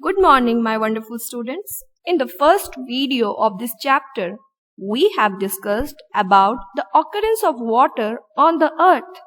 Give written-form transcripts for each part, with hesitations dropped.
Good morning, my wonderful students. In the first video of this chapter, we have discussed about the occurrence of water on the earth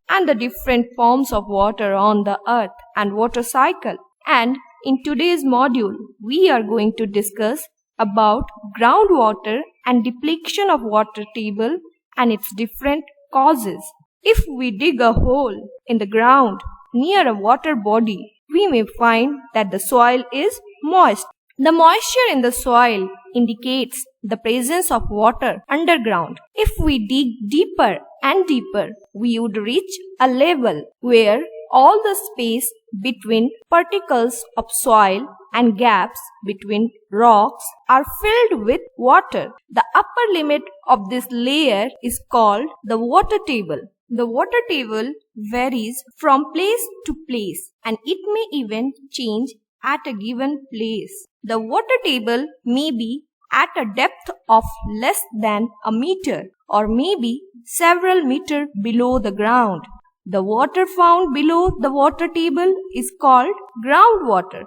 and the different forms of water on the earth and water cycle. And in today's module, we are going to discuss about groundwater and depletion of water table and its different causes. If we dig a hole in the ground near a water body, we may find that the soil is moist. The moisture in the soil indicates the presence of water underground. If we dig deeper and deeper, we would reach a level where all the space between particles of soil and gaps between rocks are filled with water. The upper limit of this layer is called the water table. The water table varies from place to place and it may even change at a given place. The water table may be at a depth of less than a meter or maybe several meters below the ground. The water found below the water table is called groundwater.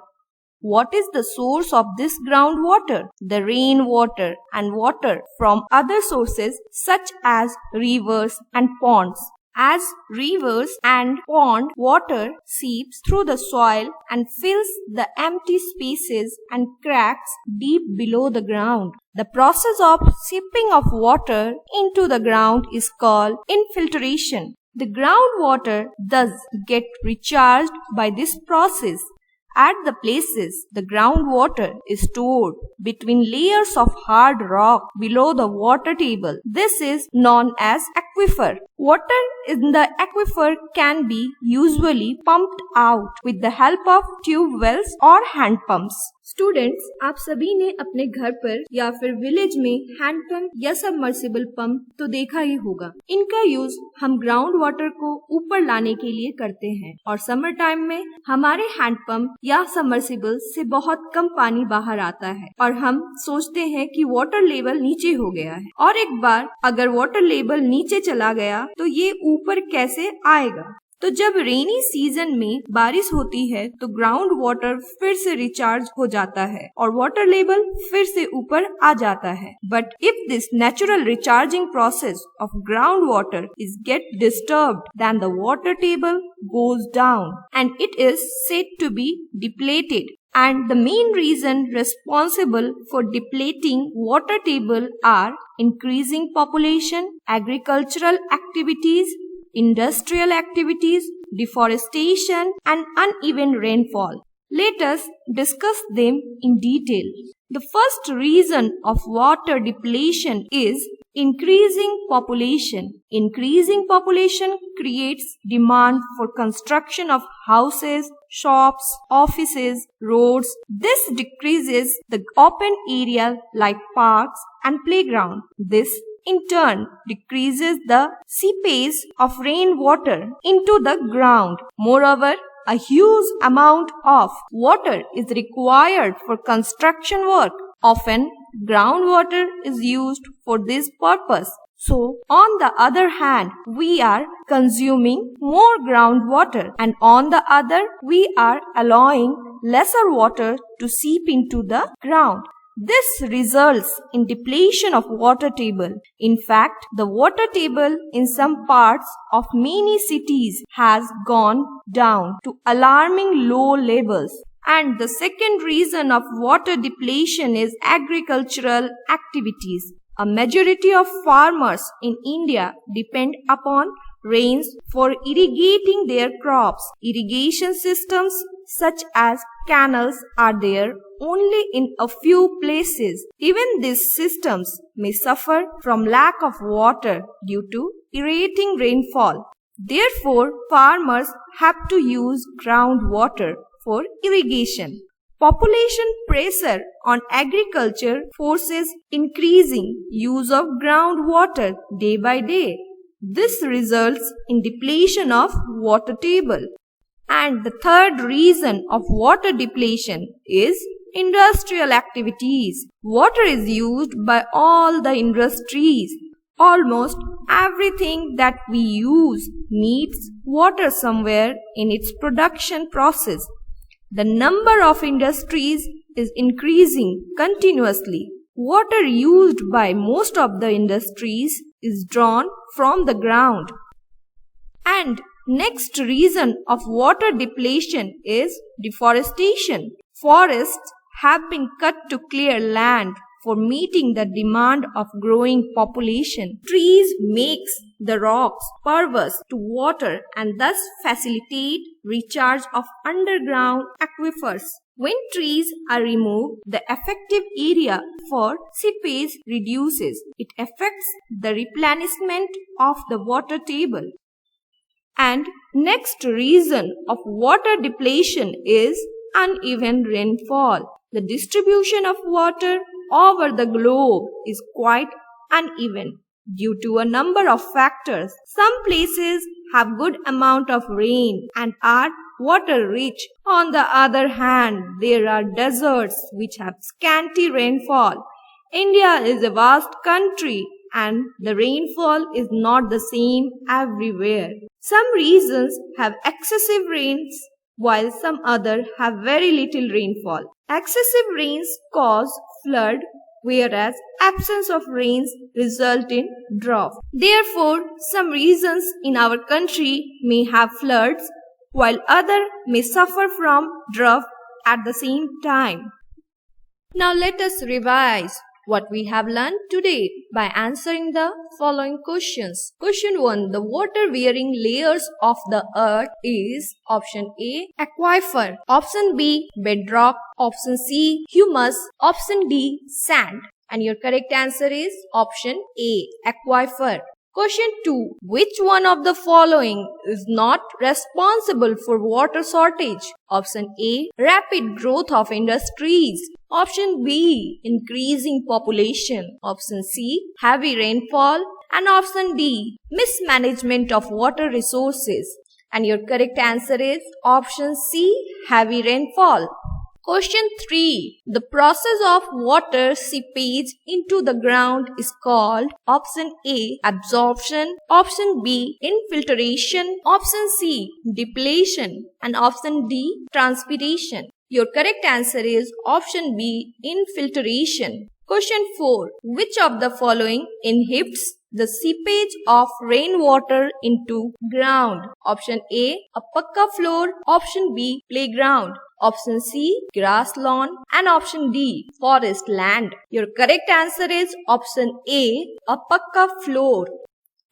What is the source of this groundwater? The rainwater and water from other sources such as rivers and ponds. As rivers and pond water seeps through the soil and fills the empty spaces and cracks deep below the ground. The process of seeping of water into the ground is called infiltration. The groundwater thus gets recharged by this process. At the places the groundwater is stored between layers of hard rock below the water table. This is known as aquifer. Water in the aquifer can be usually pumped out with the help of tube wells or hand pumps. Students, आप सभी ने अपने घर पर या फिर village में hand pump या सबमर्सिबल पंप तो देखा ही होगा। इनका यूज हम ग्राउंड वाटर को ऊपर लाने के लिए करते हैं और समर टाइम में हमारे हैंड पंप या सबमर्सिबल से बहुत कम पानी बाहर आता है और हम सोचते हैं कि वाटर लेवल नीचे हो गया है और एक बार अगर वाटर लेवल नीचे चला गया तो ये ऊपर कैसे आएगा। तो जब रेनी सीजन में बारिश होती है तो ग्राउंड वाटर फिर से रिचार्ज हो जाता है और वाटर लेवल फिर से ऊपर आ जाता है। But if this natural recharging process of ground water is get disturbed then the water table goes down and it is said to be depleted. And the main reason responsible for depleting water table are increasing population, agricultural activities, industrial activities, deforestation, and uneven rainfall. Let us discuss them in detail. The first reason of water depletion is increasing population. Increasing population creates demand for construction of houses, shops, offices, roads. This decreases the open area like parks and playground. This in turn decreases the seepage of rainwater into the ground. Moreover, a huge amount of water is required for construction work. Often, groundwater is used for this purpose. So, on the other hand, we are consuming more groundwater and on the other, we are allowing lesser water to seep into the ground. This results in depletion of water table. In fact, the water table in some parts of many cities has gone down to alarming low levels. And the second reason of water depletion is agricultural activities. A majority of farmers in India depend upon rains for irrigating their crops. Irrigation systems such as canals are there only in a few places. Even these systems may suffer from lack of water due to irritating rainfall. Therefore, farmers have to use groundwater for irrigation. Population pressure on agriculture forces increasing use of groundwater day by day. This results in depletion of water table. And the third reason of water depletion is industrial activities. Water is used by all the industries. Almost everything that we use needs water somewhere in its production process. The number of industries is increasing continuously. Water used by most of the industries is drawn from the ground. And next reason of water depletion is deforestation. Forests have been cut to clear land for meeting the demand of growing population. Trees makes the rocks pervious to water and thus facilitate recharge of underground aquifers. When trees are removed, the effective area for seepage reduces. It affects the replenishment of the water table. And next reason of water depletion is uneven rainfall. The distribution of water over the globe is quite uneven due to a number of factors. Some places have good amount of rain and are water rich. On the other hand, there are deserts which have scanty rainfall. India is a vast country and the rainfall is not the same everywhere. Some regions have excessive rains while some others have very little rainfall. Excessive rains cause flood, whereas absence of rains result in drought. Therefore, some regions in our country may have floods, while others may suffer from drought at the same time. Now let us revise what we have learned today by answering the following questions. Question 1. The water-bearing layers of the earth is option A, aquifer, option B, bedrock, option C, humus, option D, sand. And your correct answer is option A, aquifer. Question 2. Which one of the following is not responsible for water shortage? Option A, rapid growth of industries. Option B, increasing population. Option C, heavy rainfall. And option D, mismanagement of water resources. And your correct answer is option C, heavy rainfall. Question 3. The process of water seepage into the ground is called option A, absorption, option B, infiltration, option C, depletion, and option D, transpiration. Your correct answer is option B, infiltration. Question 4. Which of the following inhibits the seepage of rainwater into ground? Option A, a pucca floor, option B, playground, option C, grass lawn, and option D, forest land. Your correct answer is option A, a pucca floor.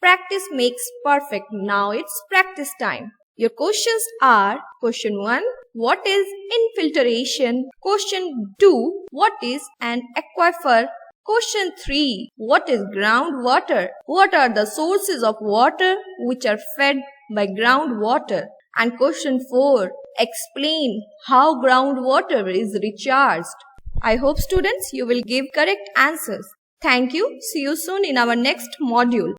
Practice makes perfect. Now it's practice time. Your questions are: question 1, what is infiltration? Question 2, what is an aquifer? Question 3, what is groundwater? What are the sources of water which are fed by groundwater? And question 4, explain how groundwater is recharged. I hope students you will give correct answers. Thank you. See you soon in our next module.